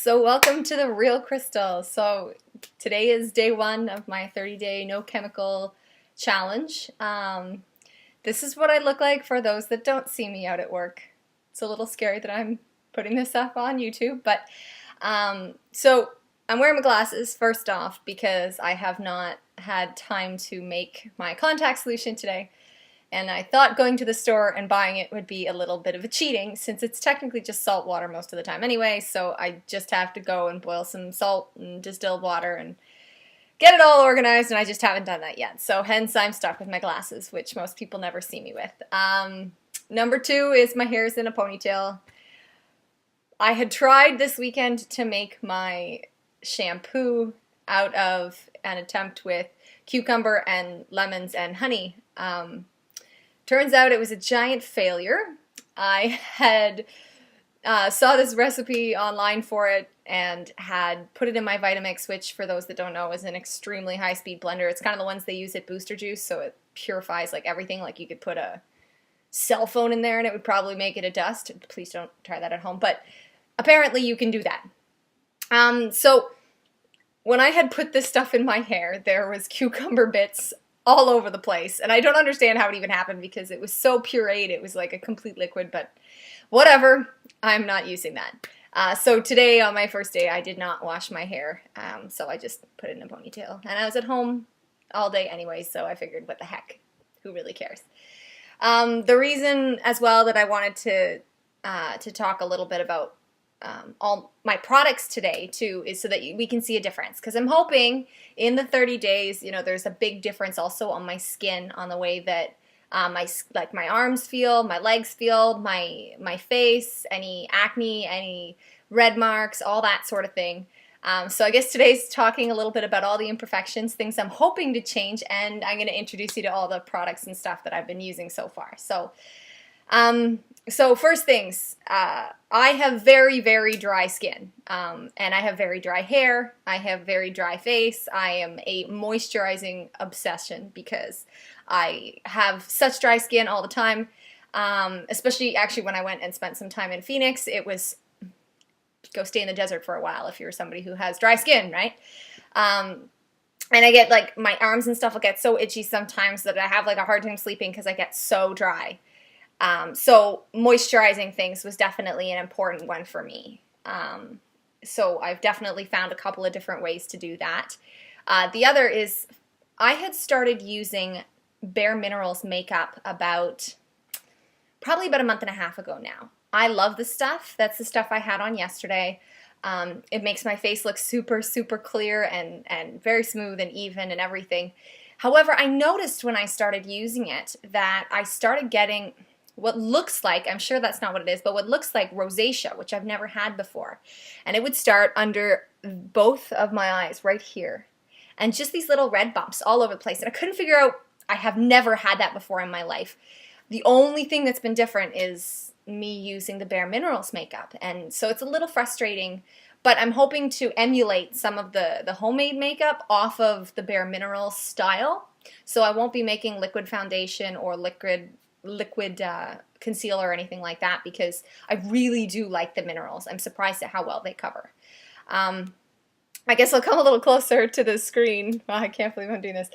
So welcome to the Real Crystal. So today is day one of my 30-day no chemical challenge. This is what I look like for those that don't see me out at work. It's a little scary that I'm putting this up on YouTube, but so I'm wearing my glasses first off because I have not had time to make my contact solution today. And I thought going to the store and buying it would be a little bit of a cheating since it's technically just salt water most of the time anyway, so I just have to go and boil some salt and distilled water and get it all organized, and I just haven't done that yet. So hence I'm stuck with my glasses, which most people never see me with. Number two is my hair's in a ponytail. I had tried this weekend to make my shampoo out of an attempt with cucumber and lemons and honey. Turns out it was a giant failure. I had saw this recipe online for it and had put it in my Vitamix, which for those that don't know is an extremely high-speed blender. It's kind of the ones they use at Booster Juice, so it purifies like everything. Like you could put a cell phone in there and it would probably make it a dust. Please don't try that at home, but apparently you can do that. So when I had put this stuff in my hair, there was cucumber bits all over the place, and I don't understand how it even happened because it was so pureed, it was like a complete liquid, but whatever, I'm not using that. So today, on my first day, I did not wash my hair, so I just put it in a ponytail, and I was at home all day anyway, so I figured, what the heck, who really cares? The reason as well that I wanted to talk a little bit about all my products today too is so that we can see a difference, because I'm hoping in the 30 days, you know, there's a big difference also on my skin, on the way that my arms feel, my legs feel, my face, any acne, any red marks, all that sort of thing. So I guess today's talking a little bit about all the imperfections, things I'm hoping to change, and I'm going to introduce you to all the products and stuff that I've been using so far. So first things, I have very, very dry skin, and I have very dry hair, I have very dry face. I am a moisturizing obsession because I have such dry skin all the time, especially actually when I went and spent some time in Phoenix. It was go stay in the desert for a while if you're somebody who has dry skin, right? And I get like my arms and stuff will get so itchy sometimes that I have like a hard time sleeping because I get so dry. So moisturizing things was definitely an important one for me. So I've definitely found a couple of different ways to do that. The other is I had started using Bare Minerals makeup probably about a month and a half ago now. I love the stuff. That's the stuff I had on yesterday. It makes my face look super, super clear and very smooth and even and everything. However, I noticed when I started using it that I started getting what looks like, I'm sure that's not what it is, but what looks like rosacea, which I've never had before. And it would start under both of my eyes right here. And just these little red bumps all over the place. And I couldn't figure out, I have never had that before in my life. The only thing that's been different is me using the Bare Minerals makeup. And so it's a little frustrating, but I'm hoping to emulate some of the homemade makeup off of the Bare Minerals style. So I won't be making liquid foundation or liquid concealer or anything like that, because I really do like the minerals. I'm surprised at how well they cover. I guess I'll come a little closer to the screen. Oh, I can't believe I'm doing this.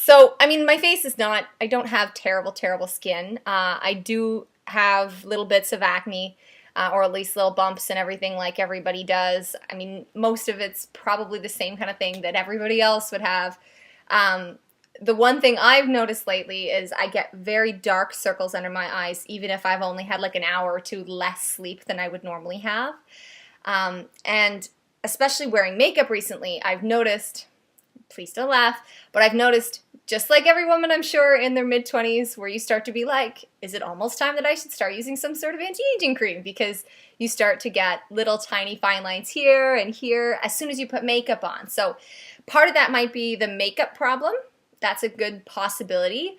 So, I mean, my face is not, I don't have terrible, terrible skin. I do have little bits of acne, or at least little bumps and everything like everybody does. I mean, most of it's probably the same kind of thing that everybody else would have. The one thing I've noticed lately is I get very dark circles under my eyes, even if I've only had like an hour or two less sleep than I would normally have. And especially wearing makeup recently, I've noticed, please don't laugh, but I've noticed, just like every woman I'm sure in their mid-20s, where you start to be like, is it almost time that I should start using some sort of anti-aging cream? Because you start to get little tiny fine lines here and here as soon as you put makeup on. So part of that might be the makeup problem. That's a good possibility.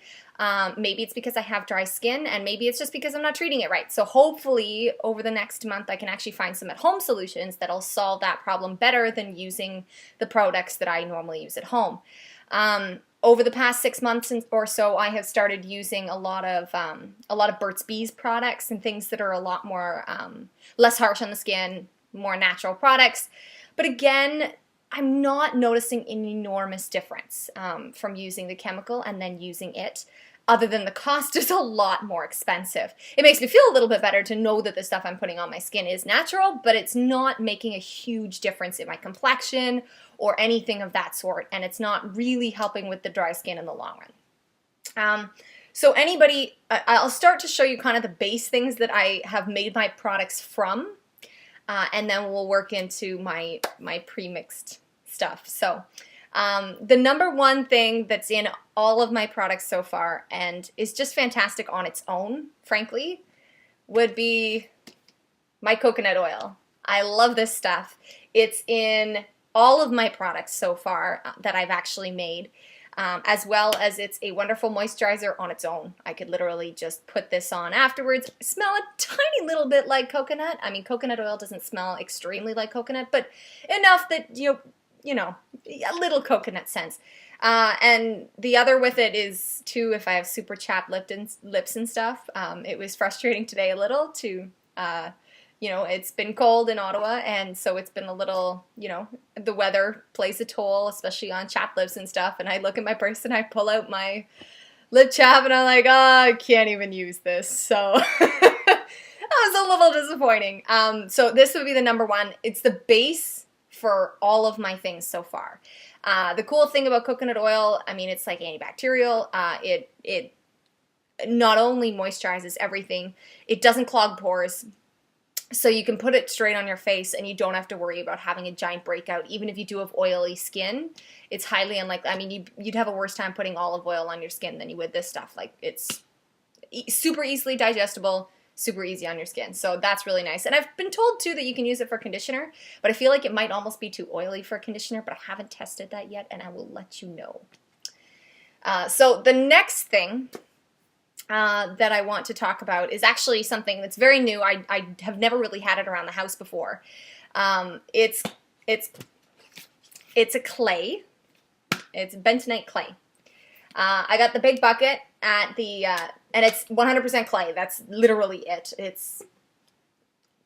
Maybe it's because I have dry skin, and maybe it's just because I'm not treating it right. So hopefully over the next month I can actually find some at-home solutions that'll solve that problem better than using the products that I normally use at home. Over the past 6 months or so, I have started using a lot of Burt's Bees products and things that are a lot more less harsh on the skin, more natural products. But again, I'm not noticing an enormous difference from using the chemical and then using it, other than the cost is a lot more expensive. It makes me feel a little bit better to know that the stuff I'm putting on my skin is natural, but it's not making a huge difference in my complexion or anything of that sort, and it's not really helping with the dry skin in the long run. So anybody, I'll start to show you kind of the base things that I have made my products from, and then we'll work into my pre-mixed stuff. So the number one thing that's in all of my products so far, and is just fantastic on its own, frankly, would be my coconut oil. I love this stuff. It's in all of my products so far that I've actually made, as well as it's a wonderful moisturizer on its own. I could literally just put this on afterwards. Smell a tiny little bit like coconut. I mean, coconut oil doesn't smell extremely like coconut, but enough that you know, a little coconut sense. And the other with it is, too, if I have super chapped lips and stuff, it was frustrating today a little to, you know, it's been cold in Ottawa, and so it's been a little, you know, the weather plays a toll, especially on chapped lips and stuff, and I look at my purse and I pull out my lip chap and I'm like, oh, I can't even use this, so that was a little disappointing. So this would be the number one. It's the base for all of my things so far. The cool thing about coconut oil, I mean, it's like antibacterial. It not only moisturizes everything, it doesn't clog pores. So you can put it straight on your face and you don't have to worry about having a giant breakout. Even if you do have oily skin, it's highly unlikely. I mean, you'd have a worse time putting olive oil on your skin than you would this stuff. Like, it's super easily digestible, super easy on your skin. So that's really nice. And I've been told too that you can use it for conditioner, but I feel like it might almost be too oily for conditioner, but I haven't tested that yet, and I will let you know. So the next thing that I want to talk about is actually something that's very new. I have never really had it around the house before. It's a clay. It's bentonite clay. I got the big bucket at the, and it's 100% clay. That's literally it. It's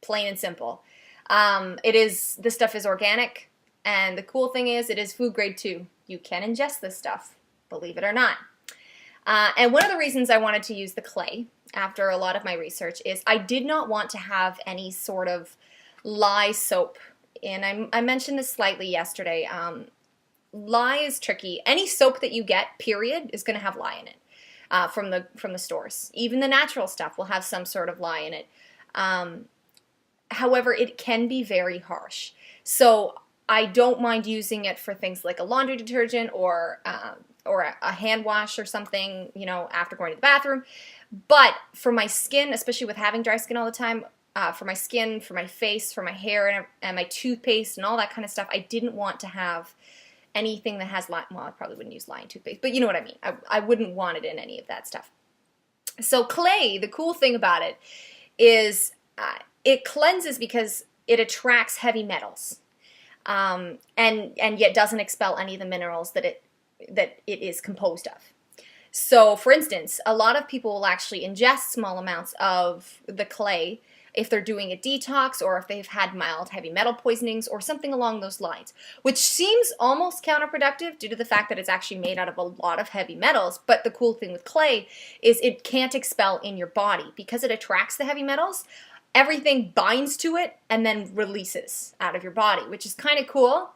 plain and simple. This stuff is organic, and the cool thing is it is food grade too. You can ingest this stuff, believe it or not. And one of the reasons I wanted to use the clay after a lot of my research is I did not want to have any sort of lye soap. And I mentioned this slightly yesterday. Lye is tricky. Any soap that you get, period, is going to have lye in it from the stores. Even the natural stuff will have some sort of lye in it. However, it can be very harsh. So I don't mind using it for things like a laundry detergent or a hand wash or something, you know, after going to the bathroom. But for my skin, especially with having dry skin all the time, for my skin, for my face, for my hair, and my toothpaste and all that kind of stuff, I didn't want to have anything that has lye. Well, I probably wouldn't use lye in toothpaste, but you know what I mean. I wouldn't want it in any of that stuff. So clay, the cool thing about it is it cleanses because it attracts heavy metals, and yet doesn't expel any of the minerals that it is composed of. So, for instance, a lot of people will actually ingest small amounts of the clay if they're doing a detox or if they've had mild heavy metal poisonings or something along those lines, which seems almost counterproductive due to the fact that it's actually made out of a lot of heavy metals. But the cool thing with clay is it can't expel in your body because it attracts the heavy metals. Everything binds to it and then releases out of your body, which is kind of cool.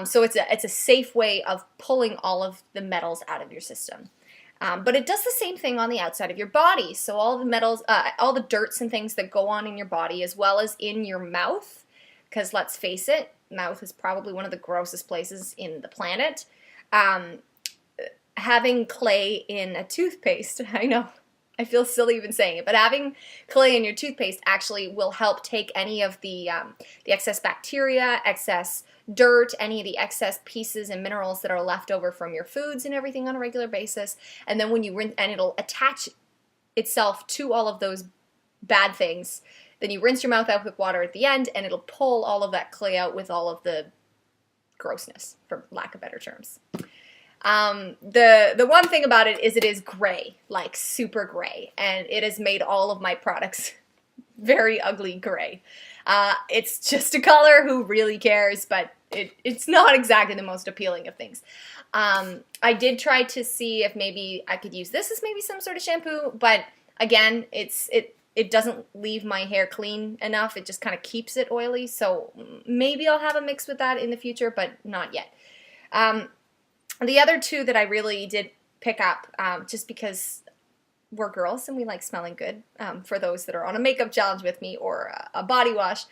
So it's a safe way of pulling all of the metals out of your system. But it does the same thing on the outside of your body. So all the metals, all the dirts and things that go on in your body as well as in your mouth, because let's face it, mouth is probably one of the grossest places in the planet. Having clay in a toothpaste, I know, I feel silly even saying it, but having clay in your toothpaste actually will help take any of the excess bacteria, excess dirt, any of the excess pieces and minerals that are left over from your foods and everything on a regular basis, and then when you rinse, and it'll attach itself to all of those bad things. Then you rinse your mouth out with water at the end, and it'll pull all of that clay out with all of the grossness, for lack of better terms. The one thing about it is it is gray, like super gray, and it has made all of my products very ugly gray. It's just a color, who really cares, but it's not exactly the most appealing of things. I did try to see if maybe I could use this as maybe some sort of shampoo, but again, it doesn't leave my hair clean enough. It just kind of keeps it oily, so maybe I'll have a mix with that in the future, but not yet. The other two that I really did pick up, just because we're girls and we like smelling good, for those that are on a makeup challenge with me, or a body wash.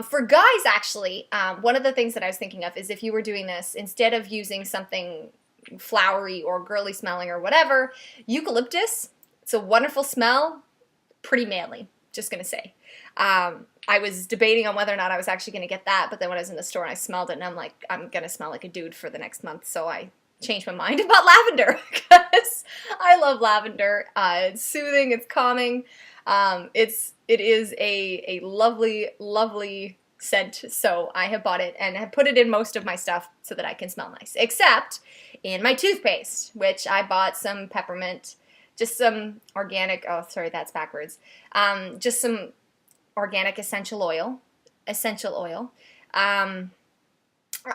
For guys, actually, one of the things that I was thinking of is if you were doing this, instead of using something flowery or girly smelling or whatever, eucalyptus. It's a wonderful smell, pretty manly, just gonna say. I was debating on whether or not I was actually gonna get that, but then when I was in the store and I smelled it, and I'm like, I'm gonna smell like a dude for the next month, so I changed my mind about lavender, because I love lavender. It's soothing, it's calming. It is a lovely, lovely scent, so I have bought it and have put it in most of my stuff so that I can smell nice, except in my toothpaste, which I bought some peppermint, just some organic, oh sorry, that's backwards, just some organic essential oil,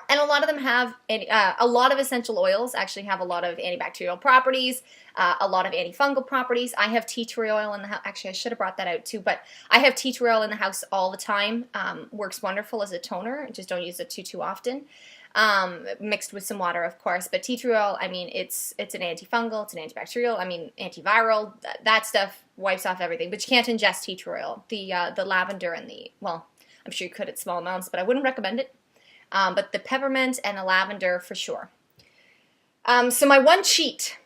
and a lot of them have, a lot of essential oils actually have a lot of antibacterial properties, a lot of antifungal properties. I have tea tree oil in the house. Actually, I should have brought that out too, but I have tea tree oil in the house all the time. Works wonderful as a toner. Just don't use it too often. Mixed with some water, of course. But tea tree oil, I mean, it's an antifungal, it's an antibacterial, I mean, antiviral. That stuff wipes off everything. But you can't ingest tea tree oil. The lavender and well, I'm sure you could at small amounts, but I wouldn't recommend it. But the peppermint and the lavender for sure. So my one cheat,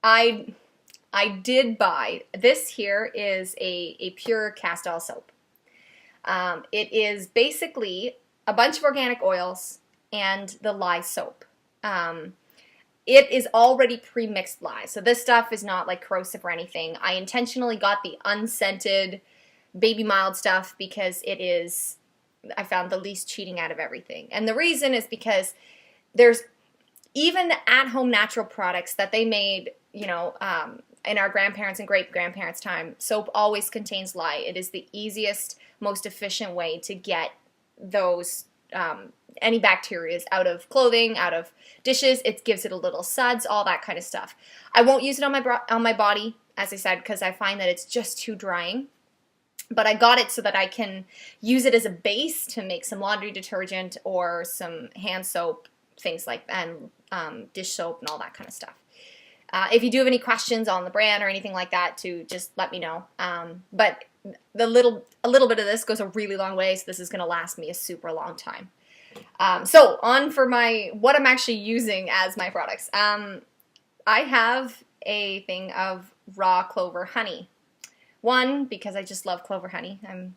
I did buy, this here is a pure Castile soap. It is basically a bunch of organic oils and the lye soap. It is already pre-mixed lye, so this stuff is not like corrosive or anything. I intentionally got the unscented baby mild stuff because it is, I found, the least cheating out of everything. And the reason is because there's even at-home natural products that they made, you know, in our grandparents' and great-grandparents' time. Soap always contains lye. It is the easiest, most efficient way to get those any bacteria out of clothing, out of dishes. It gives it a little suds, all that kind of stuff. I won't use it on my body, as I said, because I find that it's just too drying. But I got it so that I can use it as a base to make some laundry detergent or some hand soap, things like that, and dish soap and all that kind of stuff. If you do have any questions on the brand or anything like that, to just let me know. But a little bit of this goes a really long way, so this is going to last me a super long time. So on for what I'm actually using as my products. I have a thing of raw clover honey. One, because I just love clover honey. I'm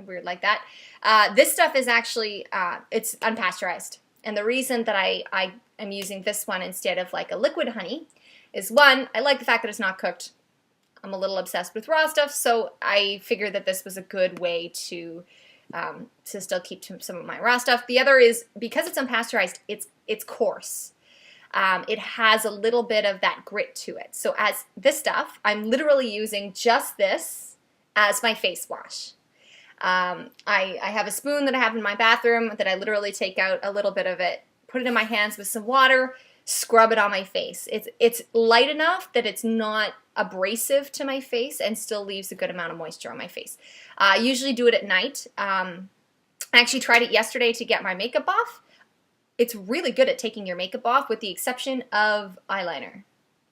weird like that. This stuff is actually, it's unpasteurized. And the reason that I am using this one instead of like a liquid honey is, one, I like the fact that it's not cooked. I'm a little obsessed with raw stuff, so I figured that this was a good way to still keep some of my raw stuff. The other is, because it's unpasteurized, it's coarse. It has a little bit of that grit to it. So as this stuff, I'm literally using just this as my face wash. I have a spoon that I have in my bathroom that I literally take out a little bit of it, put it in my hands with some water, scrub it on my face. It's light enough that it's not abrasive to my face and still leaves a good amount of moisture on my face. I usually do it at night. I actually tried it yesterday to get my makeup off. It's really good at taking your makeup off, with the exception of eyeliner.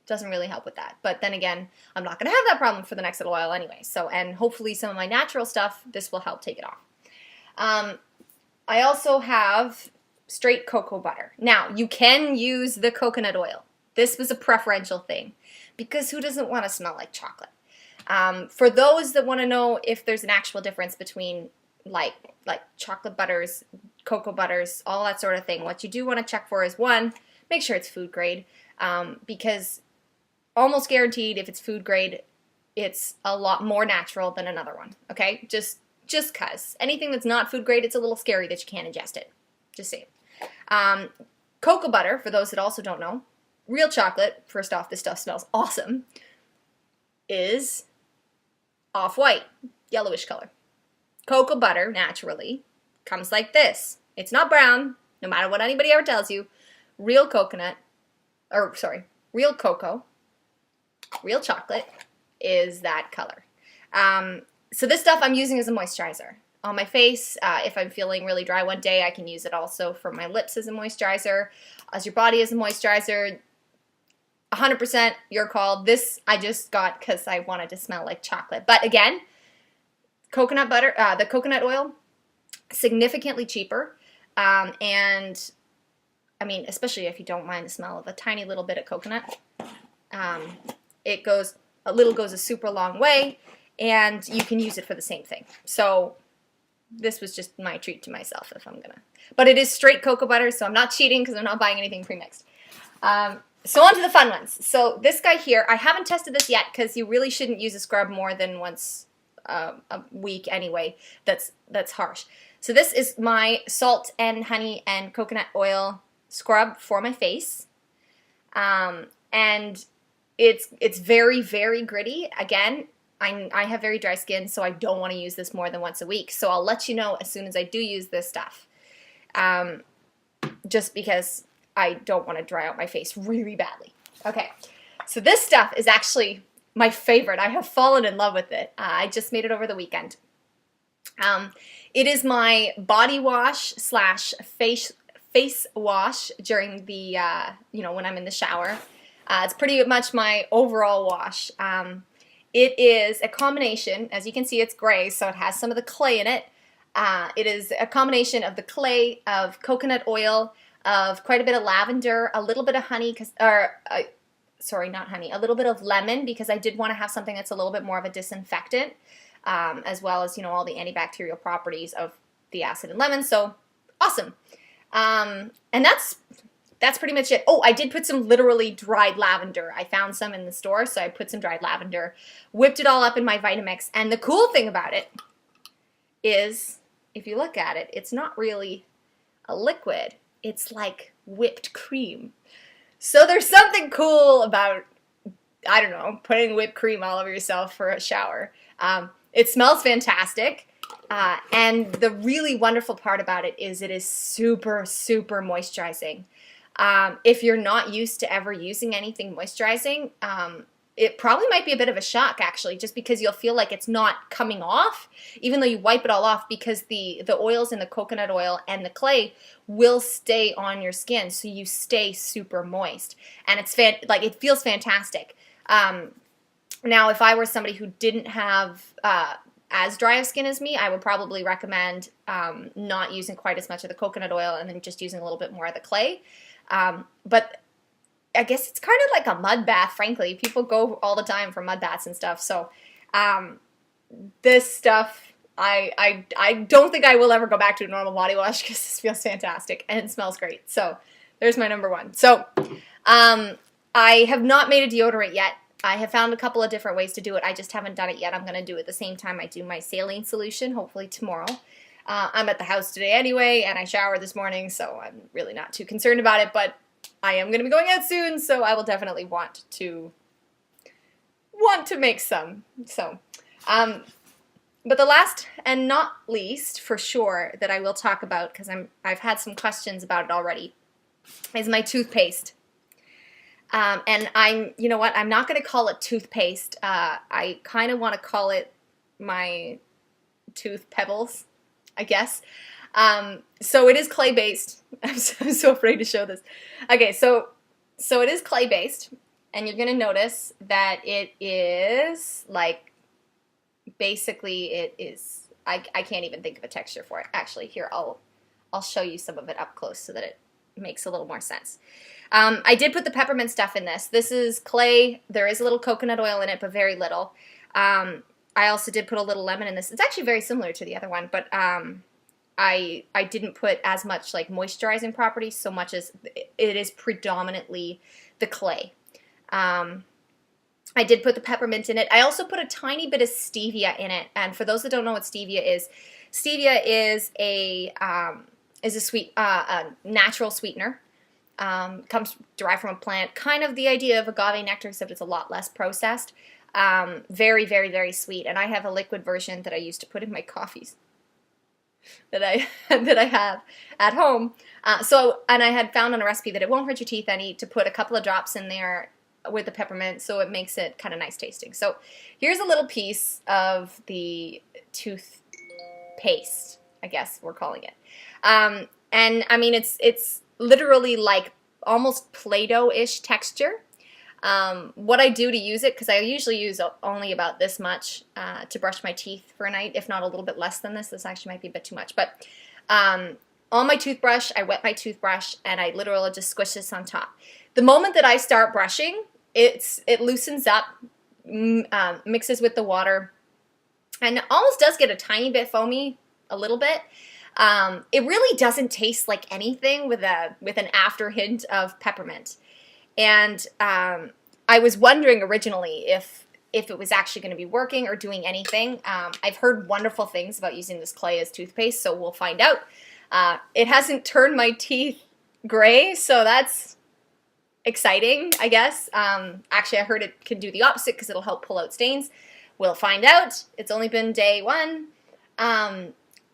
Doesn't really help with that. But then again, I'm not going to have that problem for the next little while anyway. So, and hopefully some of my natural stuff, this will help take it off. I also have straight cocoa butter. Now, you can use the coconut oil. This was a preferential thing, because who doesn't want to smell like chocolate? For those that want to know if there's an actual difference between like chocolate butters, cocoa butters, all that sort of thing, what you do want to check for is, one, make sure it's food grade, because almost guaranteed if it's food grade, it's a lot more natural than another one, okay? Just cause. Anything that's not food grade, it's a little scary that you can't ingest it. Just saying. Cocoa butter, for those that also don't know, real chocolate, first off, this stuff smells awesome, is off-white, yellowish color. cocoa butter, naturally, comes like this. It's not brown, no matter what anybody ever tells you. Real coconut, or sorry, real cocoa, real chocolate is that color. So this stuff I'm using as a moisturizer. On my face, if I'm feeling really dry one day, I can use it also for my lips as a moisturizer, as your body as a moisturizer. 100% your call. This I just got because I wanted to smell like chocolate. But again, coconut butter, the coconut oil, significantly cheaper. And I mean, especially if you don't mind the smell of a tiny little bit of coconut, it goes a super long way, and you can use it for the same thing. So this was just my treat to myself if I'm gonna. But it is straight cocoa butter, so I'm not cheating because I'm not buying anything pre-mixed. So on to the fun ones. So this guy here, I haven't tested this yet because you really shouldn't use a scrub more than once a week anyway. That's harsh. So this is my salt and honey and coconut oil scrub for my face. And it's very, very gritty. Again, I have very dry skin, so I don't want to use this more than once a week. So I'll let you know as soon as I do use this stuff. Just because I don't want to dry out my face really badly. Okay, so this stuff is actually my favorite. I have fallen in love with it. I just made it over the weekend. It is my body wash slash face wash during the, when I'm in the shower. It's pretty much my overall wash. It is a combination, as you can see it's gray, so it has some of the clay in it. It is a combination of the clay, of coconut oil, of quite a bit of lavender, a little bit of honey, a little bit of lemon, because I did want to have something that's a little bit more of a disinfectant, as well as, all the antibacterial properties of the acid in lemon. So awesome. And that's pretty much it. Oh, I did put some literally dried lavender. I found some in the store, so I put some dried lavender, whipped it all up in my Vitamix. And the cool thing about it is, if you look at it, it's not really a liquid. It's like whipped cream. So there's something cool about, I don't know, putting whipped cream all over yourself for a shower. It smells fantastic. And the really wonderful part about it is super, super moisturizing. If you're not used to ever using anything moisturizing, it probably might be a bit of a shock, actually, just because you'll feel like it's not coming off, even though you wipe it all off, because the oils in the coconut oil and the clay will stay on your skin, so you stay super moist, and it feels fantastic. Now, if I were somebody who didn't have as dry of skin as me, I would probably recommend not using quite as much of the coconut oil and then just using a little bit more of the clay. But I guess it's kind of like a mud bath, frankly. People go all the time for mud baths and stuff. So this stuff, I don't think I will ever go back to a normal body wash because this feels fantastic and it smells great. So there's my number one. So I have not made a deodorant yet. I have found a couple of different ways to do it. I just haven't done it yet. I'm going to do it the same time I do my saline solution, hopefully tomorrow. I'm at the house today anyway, and I showered this morning, so I'm really not too concerned about it, but I am going to be going out soon, so I will definitely want to make some. So, but the last and not least, for sure, that I will talk about, because I've had some questions about it already, is my toothpaste. And you know what, I'm not going to call it toothpaste. I kind of want to call it my tooth pebbles, I guess. So it is clay-based. I'm so afraid to show this. Okay, so it is clay-based, and you're going to notice that it is, like, basically it is, I can't even think of a texture for it. Actually, here, I'll show you some of it up close so that it makes a little more sense. I did put the peppermint stuff in this. This is clay. There is a little coconut oil in it, but very little. I also did put a little lemon in this. It's actually very similar to the other one, but I didn't put as much like moisturizing properties so much as it is predominantly the clay. I did put the peppermint in it. I also put a tiny bit of stevia in it. And for those that don't know what stevia is a natural sweetener. Comes derived from a plant. Kind of the idea of agave nectar, except it's a lot less processed. Very, very, very sweet. And I have a liquid version that I used to put in my coffees. that I that I have at home. And I had found on a recipe that it won't hurt your teeth any to put a couple of drops in there with the peppermint, so it makes it kind of nice tasting. So here's a little piece of the toothpaste, I guess we're calling it. And I mean, it's literally like almost Play-Doh-ish texture. What I do to use it, because I usually use only about this much to brush my teeth for a night, if not a little bit less than this. This actually might be a bit too much. But on my toothbrush, I wet my toothbrush, and I literally just squish this on top. The moment that I start brushing, it loosens up, mixes with the water, and it almost does get a tiny bit foamy, a little bit. It really doesn't taste like anything with an after hint of peppermint. And I was wondering originally if it was actually going to be working or doing anything. I've heard wonderful things about using this clay as toothpaste, so we'll find out. It hasn't turned my teeth gray, so that's exciting, I guess. Actually, I heard it can do the opposite because it'll help pull out stains. We'll find out. It's only been day 1.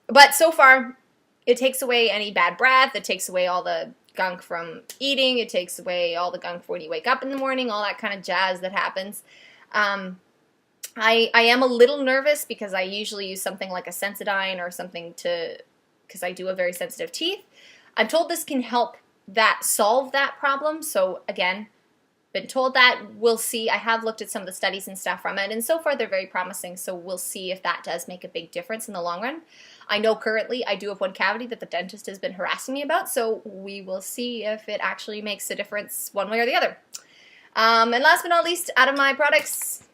But so far, it takes away any bad breath. It takes away all the gunk from eating. It takes away all the gunk when you wake up in the morning, all that kind of jazz that happens. I am a little nervous because I usually use something like a Sensodyne or something because I do have very sensitive teeth. I'm told this can help solve that problem. So again, been told that. We'll see. I have looked at some of the studies and stuff from it, and so far they're very promising, so we'll see if that does make a big difference in the long run. I know currently I do have one cavity that the dentist has been harassing me about, so we will see if it actually makes a difference one way or the other. And last but not least, out of my products,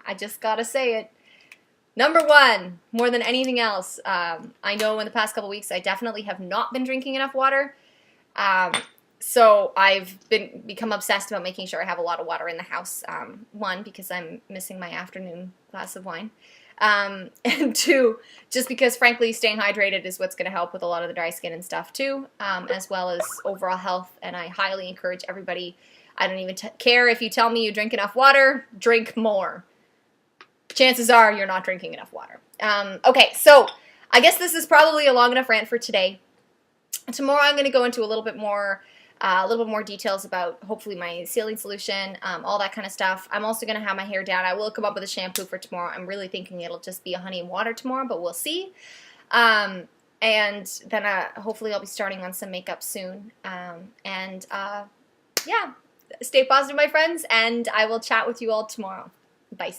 I just gotta say it. Number 1, more than anything else, I know in the past couple weeks I definitely have not been drinking enough water. So I've become obsessed about making sure I have a lot of water in the house. 1, because I'm missing my afternoon glass of wine. And 2, just because, frankly, staying hydrated is what's going to help with a lot of the dry skin and stuff, too, as well as overall health. And I highly encourage everybody, I don't even care if you tell me you drink enough water, drink more. Chances are you're not drinking enough water. Okay, so I guess this is probably a long enough rant for today. Tomorrow I'm going to go into a little bit more details about hopefully my saline solution, all that kind of stuff. I'm also going to have my hair down. I will come up with a shampoo for tomorrow. I'm really thinking it'll just be a honey and water tomorrow, but we'll see. And then hopefully I'll be starting on some makeup soon. Yeah, stay positive, my friends, and I will chat with you all tomorrow. Bye.